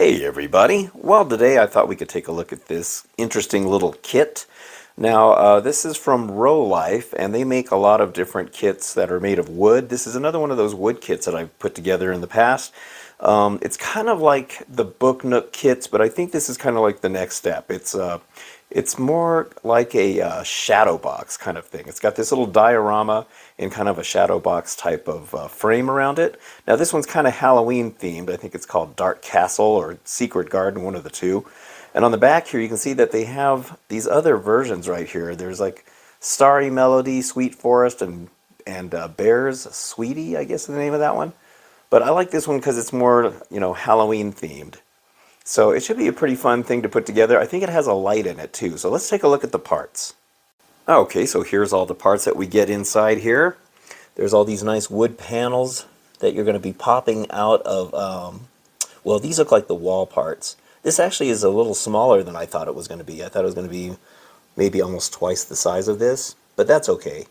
Hey everybody! Well, today I thought we could take a look at this interesting little kit. Now, this is from Rolife, and they make a lot of different kits that are made of wood. This is another one of those wood kits that I've put together in the past. It's kind of like the Book Nook kits, but I think this is kind of like the next step. It's more like a shadow box kind of thing. It's got this little diorama in kind of a shadow box type of frame around it. Now this one's kind of Halloween themed. I think it's called Dark Castle or Secret Garden, one of the two. And on the back here you can see that they have these other versions right here. There's like Starry Melody, Sweet Forest, and Bear's Sweetie, I guess is the name of that one. But I like this one because it's more, Halloween themed. So it should be a pretty fun thing to put together. I think it has a light in it too. So let's take a look at the parts. Okay, so here's all the parts that we get inside here. There's all these nice wood panels that you're going to be popping out of, well, these look like the wall parts. This actually is a little smaller than I thought it was going to be. I thought it was going to be maybe almost twice the size of this, but that's okay.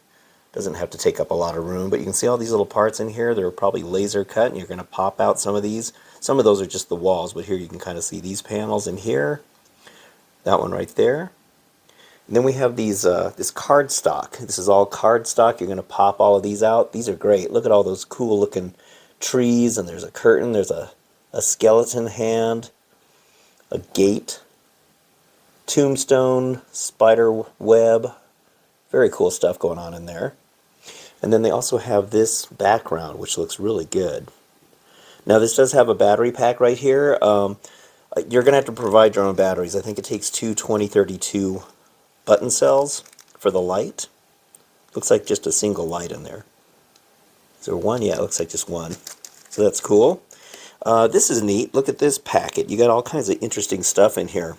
Doesn't have to take up a lot of room, but you can see all these little parts in here. They're probably laser cut, and you're going to pop out some of these. Some of those are just the walls, but here you can kind of see these panels in here. That one right there. And then we have these this cardstock. This is all cardstock. You're going to pop all of these out. These are great. Look at all those cool looking trees, and there's a curtain. There's a skeleton hand, a gate, tombstone, spider web. Very cool stuff going on in there. And then they also have this background, which looks really good. Now this does have a battery pack right here. You're going to have to provide your own batteries. I think it takes two 2032 button cells for the light. Looks like just a single light in there. Is there one? Yeah, it looks like just one. So that's cool. This is neat. Look at this packet. You got all kinds of interesting stuff in here.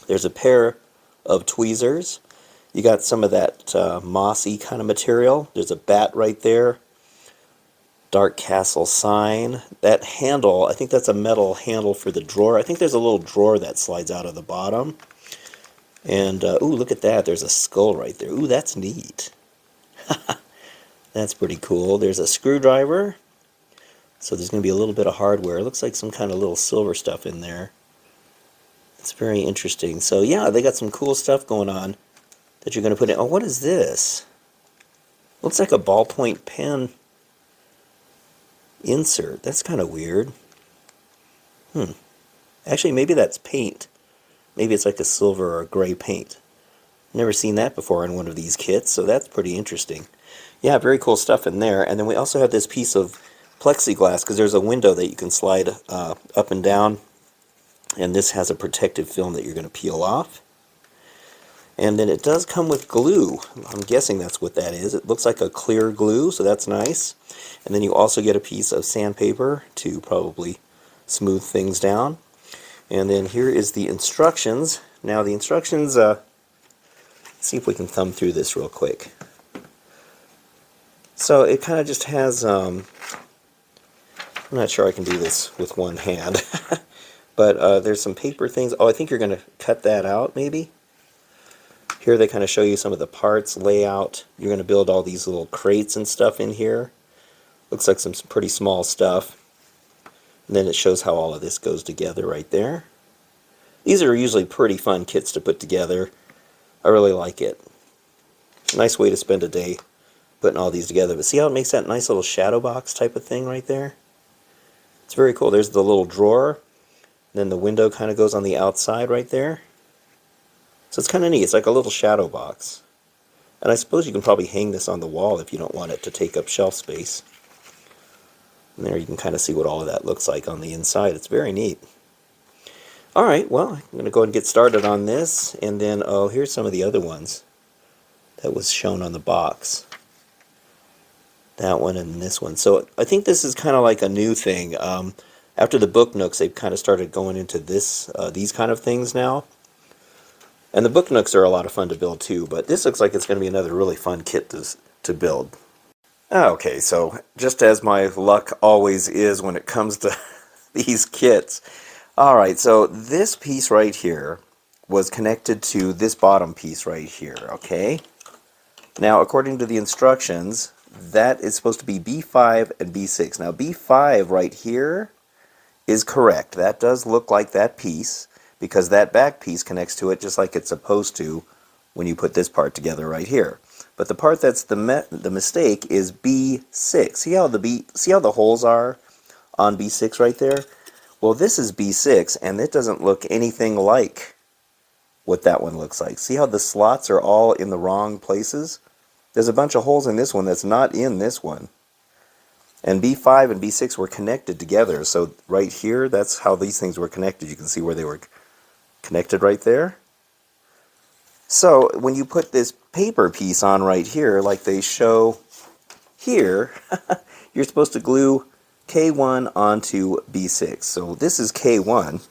There's a pair of tweezers. You got some of that mossy kind of material. There's a bat right there. Dark Castle sign. That handle, I think that's a metal handle for the drawer. I think there's a little drawer that slides out of the bottom. And, ooh, look at that. There's a skull right there. Ooh, that's neat. That's pretty cool. There's a screwdriver. So there's going to be a little bit of hardware. It looks like some kind of little silver stuff in there. It's very interesting. So, yeah, they got some cool stuff going on that you're going to put in. Oh, what is this? Looks like a ballpoint pen insert. That's kind of weird. Actually, maybe that's paint. Maybe it's like a silver or a gray paint. Never seen that before in one of these kits, so that's pretty interesting. Yeah, very cool stuff in there. And then we also have this piece of plexiglass, because there's a window that you can slide up and down. And this has a protective film that you're going to peel off. And then it does come with glue. I'm guessing that's what that is. It looks like a clear glue, so that's nice. And then you also get a piece of sandpaper to probably smooth things down. And then here is the instructions. Now the instructions, let's see if we can thumb through this real quick. So it kind of just has, I'm not sure I can do this with one hand. But there's some paper things. Oh, I think you're going to cut that out maybe. Here they kind of show you some of the parts, layout. You're going to build all these little crates and stuff in here. Looks like some pretty small stuff. And then it shows how all of this goes together right there. These are usually pretty fun kits to put together. I really like it. Nice way to spend a day putting all these together. But see how it makes that nice little shadow box type of thing right there? It's very cool. There's the little drawer. Then the window kind of goes on the outside right there. So it's kind of neat. It's like a little shadow box. And I suppose you can probably hang this on the wall if you don't want it to take up shelf space. And there you can kind of see what all of that looks like on the inside. It's very neat. Alright, well, I'm going to go ahead and get started on this. And then, oh, here's some of the other ones that was shown on the box. That one and this one. So I think this is kind of like a new thing. After the Book Nooks, they've kind of started going into these kind of things now. And the Book Nooks are a lot of fun to build too, but this looks like it's going to be another really fun kit to build. Okay, so just as my luck always is when it comes to these kits. Alright, so this piece right here was connected to this bottom piece right here, okay? Now, according to the instructions, that is supposed to be B5 and B6. Now, B5 right here is correct. That does look like that piece because that back piece connects to it just like it's supposed to when you put this part together right here. But the part that's the mistake is B6. See how the holes are on B6 right there? Well, this is B6 and it doesn't look anything like what that one looks like. See how the slots are all in the wrong places? There's a bunch of holes in this one that's not in this one. And B5 and B6 were connected together. So right here, that's how these things were connected. You can see where they were connected right there. So when you put this paper piece on right here, like they show here, you're supposed to glue K1 onto B6. So this is K1.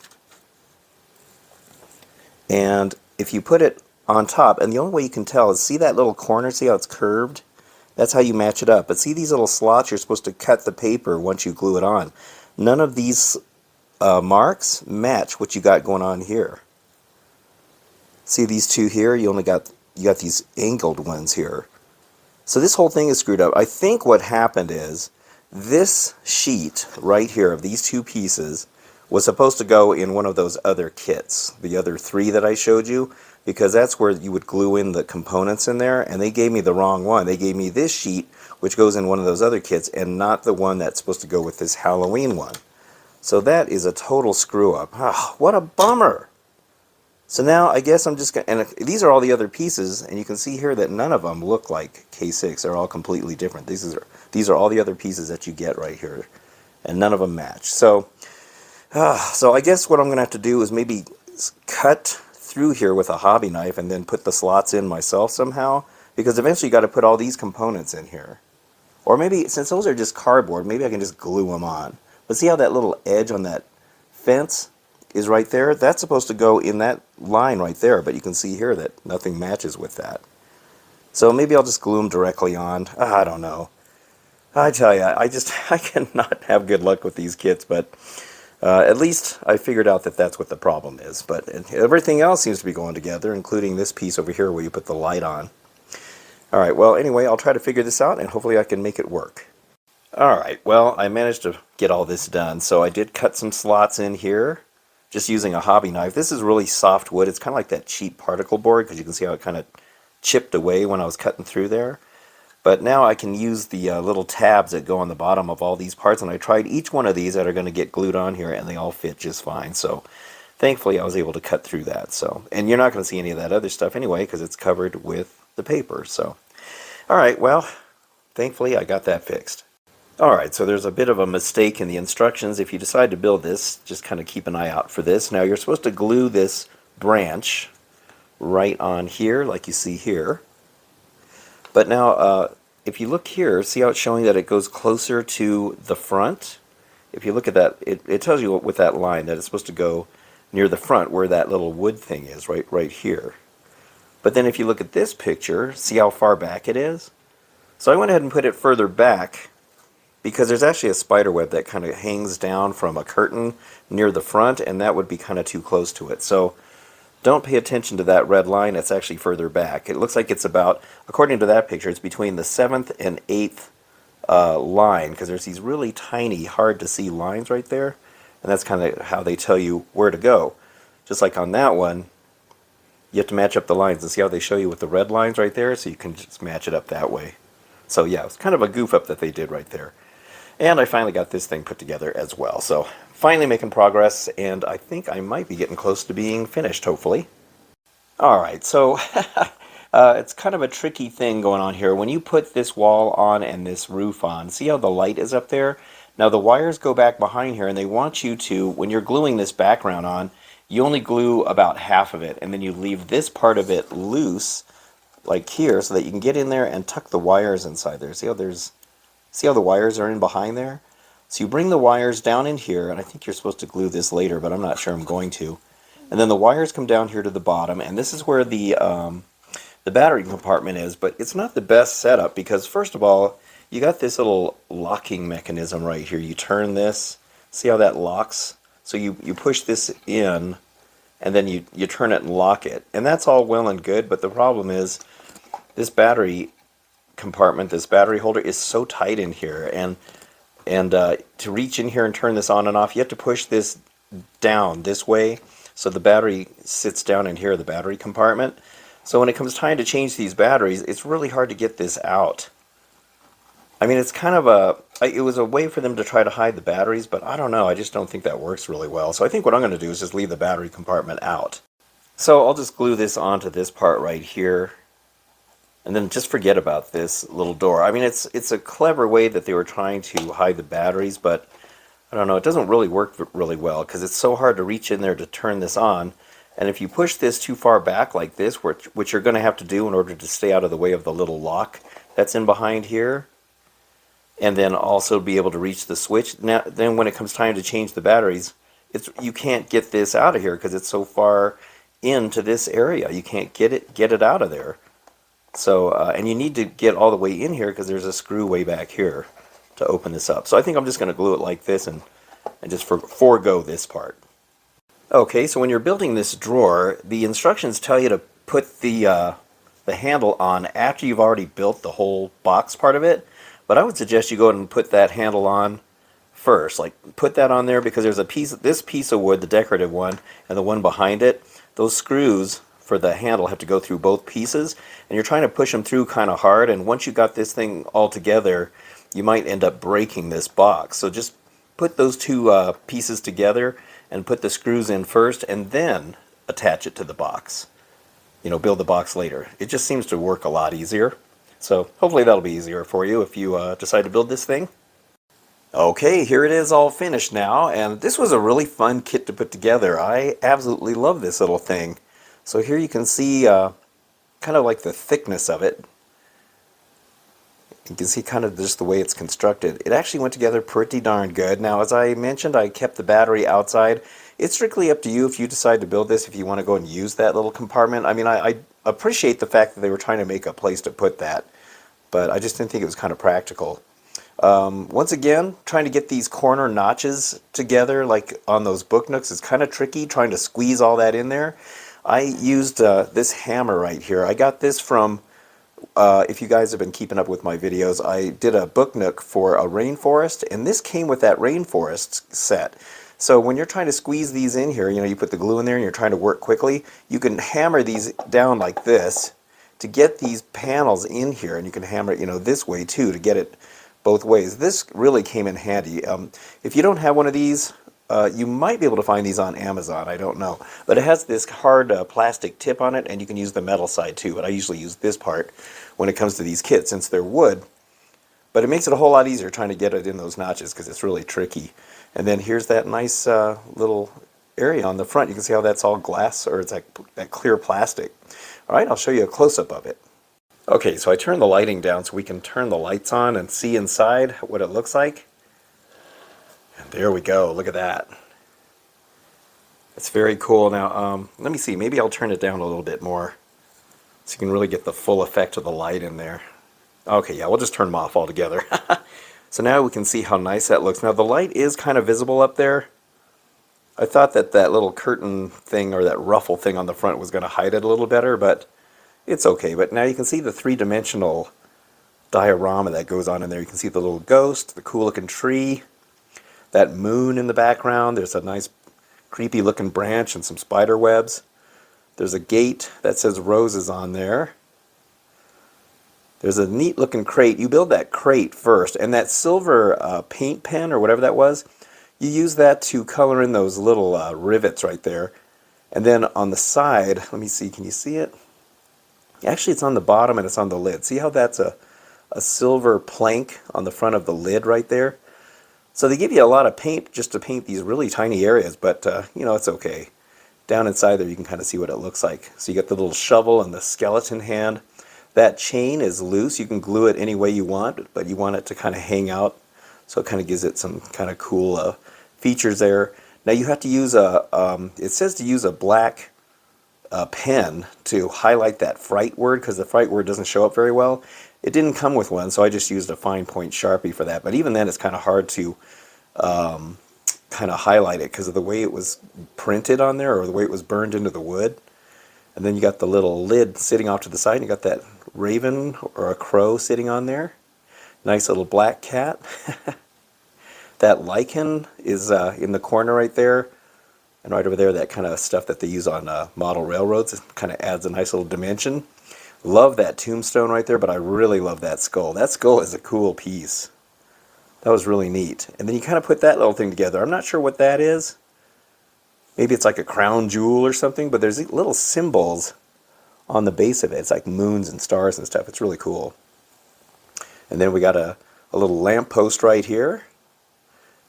And if you put it on top, and the only way you can tell is, see that little corner, see how it's curved? That's how you match it up. But see these little slots, you're supposed to cut the paper once you glue it on. None of these marks match what you got going on here. See these two here? You got these angled ones here. So this whole thing is screwed up. I think what happened is this sheet right here of these two pieces was supposed to go in one of those other kits, the other three that I showed you, because that's where you would glue in the components in there, and they gave me the wrong one. They gave me this sheet, which goes in one of those other kits, and not the one that's supposed to go with this Halloween one. So that is a total screw-up. Ah, what a bummer! So now I guess I'm just going to, and these are all the other pieces, and you can see here that none of them look like K6. They're all completely different. These are all the other pieces that you get right here, and none of them match. So I guess what I'm going to have to do is maybe cut through here with a hobby knife and then put the slots in myself somehow, because eventually you got to put all these components in here. Or maybe, since those are just cardboard, maybe I can just glue them on. But see how that little edge on that fence is right there? That's supposed to go in that line right there, but you can see here that nothing matches with that. So maybe I'll just glue them directly on. I don't know. I tell you, I cannot have good luck with these kits, but at least I figured out that that's what the problem is. But everything else seems to be going together, including this piece over here where you put the light on. Alright, well anyway, I'll try to figure this out and hopefully I can make it work. Alright, well I managed to get all this done. So I did cut some slots in here, just using a hobby knife. This is really soft wood. It's kind of like that cheap particle board, because you can see how it kind of chipped away when I was cutting through there. But now I can use the little tabs that go on the bottom of all these parts, and I tried each one of these that are going to get glued on here, and they all fit just fine. So thankfully I was able to cut through that. So, and you're not going to see any of that other stuff anyway, because it's covered with the paper. So, alright, well, thankfully I got that fixed. Alright, so there's a bit of a mistake in the instructions. If you decide to build this, just kind of keep an eye out for this. Now you're supposed to glue this branch right on here, like you see here. But now, if you look here, see how it's showing that it goes closer to the front? If you look at that, it tells you with that line that it's supposed to go near the front where that little wood thing is, right here. But then if you look at this picture, see how far back it is? So I went ahead and put it further back because there's actually a spider web that kind of hangs down from a curtain near the front, and that would be kind of too close to it. So don't pay attention to that red line. It's actually further back. It looks like it's about, according to that picture, it's between the 7th and 8th line, because there's these really tiny, hard to see lines right there, and that's kind of how they tell you where to go. Just like on that one, you have to match up the lines, and see how they show you with the red lines right there, so you can just match it up that way. So yeah, it's kind of a goof up that they did right there. And I finally got this thing put together as well. So finally making progress, and I think I might be getting close to being finished, hopefully. Alright, so it's kind of a tricky thing going on here. When you put this wall on and this roof on, see how the light is up there? Now the wires go back behind here, and they want you to, when you're gluing this background on, you only glue about half of it, and then you leave this part of it loose, like here, so that you can get in there and tuck the wires inside there. See how the wires are in behind there? So you bring the wires down in here, and I think you're supposed to glue this later, but I'm not sure I'm going to. And then the wires come down here to the bottom, and this is where the battery compartment is, but it's not the best setup because, first of all, you got this little locking mechanism right here. You turn this, see how that locks? So you push this in, and then you turn it and lock it. And that's all well and good, but the problem is this battery compartment, this battery holder, is so tight in here, and And to reach in here and turn this on and off, you have to push this down this way so the battery sits down in here, the battery compartment. So when it comes time to change these batteries, it's really hard to get this out. I mean, it's kind of it was a way for them to try to hide the batteries, but I don't know, I just don't think that works really well. So I think what I'm going to do is just leave the battery compartment out. So I'll just glue this onto this part right here, and then just forget about this little door. I mean, it's a clever way that they were trying to hide the batteries, but I don't know, it doesn't really work really well because it's so hard to reach in there to turn this on. And if you push this too far back like this, which you're going to have to do in order to stay out of the way of the little lock that's in behind here, and then also be able to reach the switch. Now, then when it comes time to change the batteries, you can't get this out of here because it's so far into this area. You can't get it out of there. So, and you need to get all the way in here because there's a screw way back here to open this up. So I think I'm just going to glue it like this and just forego this part. Okay, so when you're building this drawer, the instructions tell you to put the handle on after you've already built the whole box part of it. But I would suggest you go ahead and put that handle on first. Like, put that on there because there's this piece of wood, the decorative one, and the one behind it. Those screws for the handle have to go through both pieces, and you're trying to push them through kind of hard, and once you got this thing all together, you might end up breaking this box. So just put those two pieces together and put the screws in first, and then attach it to the box. You know, build the box later. It just seems to work a lot easier. So hopefully that'll be easier for you if you decide to build this thing. Okay, here it is all finished now, and this was a really fun kit to put together. I absolutely love this little thing. So here you can see kind of like the thickness of it. You can see kind of just the way it's constructed. It actually went together pretty darn good. Now, as I mentioned, I kept the battery outside. It's strictly up to you if you decide to build this, if you want to go and use that little compartment. I mean, I appreciate the fact that they were trying to make a place to put that, but I just didn't think it was kind of practical. Once again, trying to get these corner notches together, like on those book nooks, is kind of tricky, trying to squeeze all that in there. I used this hammer right here. I got this from, if you guys have been keeping up with my videos, I did a book nook for a rainforest, and this came with that rainforest set. So when you're trying to squeeze these in here, you know, you put the glue in there and you're trying to work quickly, you can hammer these down like this to get these panels in here, and you can hammer it, you know, this way too to get it both ways. This really came in handy. If you don't have one of these, you might be able to find these on Amazon, I don't know. But it has this hard plastic tip on it, and you can use the metal side too, but I usually use this part when it comes to these kits since they're wood. But it makes it a whole lot easier trying to get it in those notches because it's really tricky. And then here's that nice little area on the front. You can see how that's all glass, or it's like that clear plastic. All right, I'll show you a close-up of it. Okay, so I turned the lighting down so we can turn the lights on and see inside what it looks like. And there we go, look at that. It's very cool. Now, let me see, maybe I'll turn it down a little bit more so you can really get the full effect of the light in there. Okay, yeah, we'll just turn them off altogether. So now we can see how nice that looks. Now the light is kind of visible up there. I thought that that little curtain thing or that ruffle thing on the front was going to hide it a little better, but it's okay. But now you can see the three-dimensional diorama that goes on in there. You can see the little ghost, the cool-looking tree, that moon in the background. There's a nice creepy-looking branch and some spider webs. There's a gate that says roses on there. There's a neat looking crate. You build that crate first, and that silver paint pen or whatever that was, you use that to color in those little rivets right there. And then on the side, let me see, can you see it? Actually, it's on the bottom and it's on the lid. See how that's a silver plank on the front of the lid right there? So they give you a lot of paint just to paint these really tiny areas, but you know, it's okay. Down inside there you can kind of see what it looks like. So you got the little shovel and the skeleton hand. That chain is loose. You can glue it any way you want, but you want it to kind of hang out, so it kind of gives it some kind of cool features there. Now you have to use it says to use a black pen to highlight that fright word, because the fright word doesn't show up very well. It didn't come with one, so I just used a fine point Sharpie for that. But even then, it's kind of hard to kind of highlight it because of the way it was printed on there, or the way it was burned into the wood. And then you got the little lid sitting off to the side, and you got that raven or a crow sitting on there. Nice little black cat. That lichen is in the corner right there. And right over there, that kind of stuff that they use on model railroads. It kind of adds a nice little dimension. Love that tombstone right there, but I really love that skull. That skull is a cool piece. That was really neat. And then you kind of put that little thing together. I'm not sure what that is. Maybe it's like a crown jewel or something, but there's little symbols on the base of it. It's like moons and stars and stuff. It's really cool. And then we got a little lamp post right here,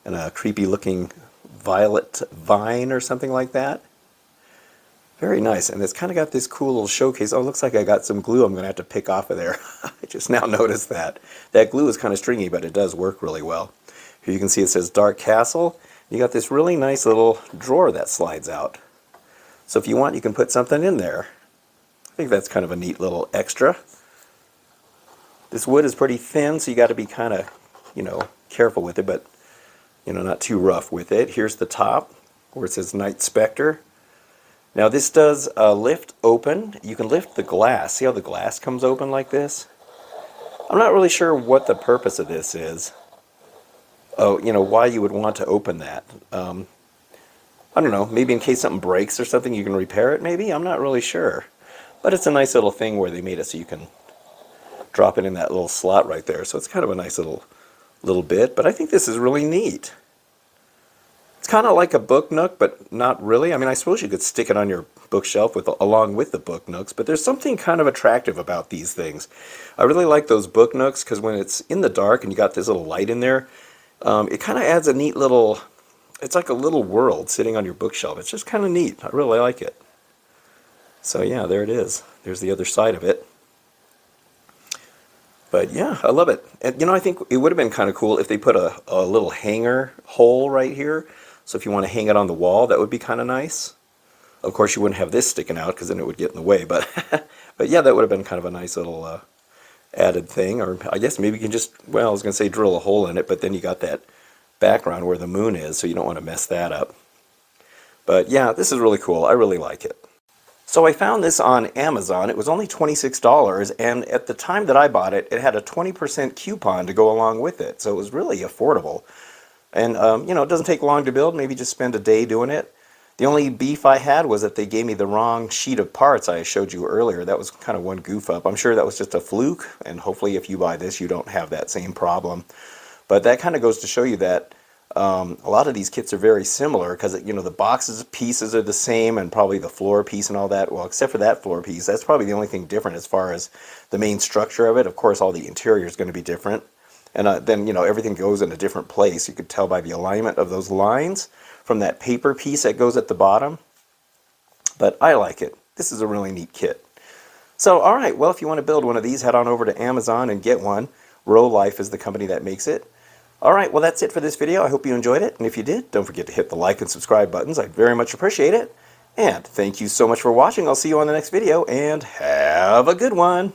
and a creepy looking violet vine or something like that. Very nice. And it's kind of got this cool little showcase. Oh, it looks like I got some glue I'm going to have to pick off of there. I just now noticed that. That glue is kind of stringy, but it does work really well. Here you can see it says Dark Castle. You got this really nice little drawer that slides out. So if you want, you can put something in there. I think that's kind of a neat little extra. This wood is pretty thin, so you got to be kind of, careful with it, but not too rough with it. Here's the top where it says Night Spectre. Now this does lift open. You can lift the glass. See how the glass comes open like this? I'm not really sure what the purpose of this is. Oh, why you would want to open that. I don't know, maybe in case something breaks or something you can repair it maybe? I'm not really sure. But it's a nice little thing where they made it so you can drop it in that little slot right there. So it's kind of a nice little bit, but I think this is really neat. It's kind of like a book nook, but not really. I mean, I suppose you could stick it on your bookshelf along with the book nooks, but there's something kind of attractive about these things. I really like those book nooks because when it's in the dark and you got this little light in there, it kind of adds a neat little, it's like a little world sitting on your bookshelf. It's just kind of neat. I really like it. So yeah, there it is. There's the other side of it. But yeah, I love it. And I think it would have been kind of cool if they put a little hanger hole right here. So if you want to hang it on the wall, that would be kind of nice. Of course, you wouldn't have this sticking out because then it would get in the way. But but yeah, that would have been kind of a nice little added thing. Or I guess maybe you can just, well, I was going to say drill a hole in it, but then you got that background where the moon is, so you don't want to mess that up. But yeah, this is really cool. I really like it. So I found this on Amazon. It was only $26, and at the time that I bought it, it had a 20% coupon to go along with it. So it was really affordable. And, it doesn't take long to build. Maybe just spend a day doing it. The only beef I had was that they gave me the wrong sheet of parts I showed you earlier. That was kind of one goof up. I'm sure that was just a fluke, and hopefully if you buy this, you don't have that same problem. But that kind of goes to show you that a lot of these kits are very similar because, the boxes pieces are the same and probably the floor piece and all that. Well, except for that floor piece, that's probably the only thing different as far as the main structure of it. Of course, all the interior is going to be different. And then, everything goes in a different place. You could tell by the alignment of those lines from that paper piece that goes at the bottom. But I like it. This is a really neat kit. So, all right, well, if you want to build one of these, head on over to Amazon and get one. Rolife is the company that makes it. All right, well, that's it for this video. I hope you enjoyed it. And if you did, don't forget to hit the like and subscribe buttons. I'd very much appreciate it. And thank you so much for watching. I'll see you on the next video, and have a good one.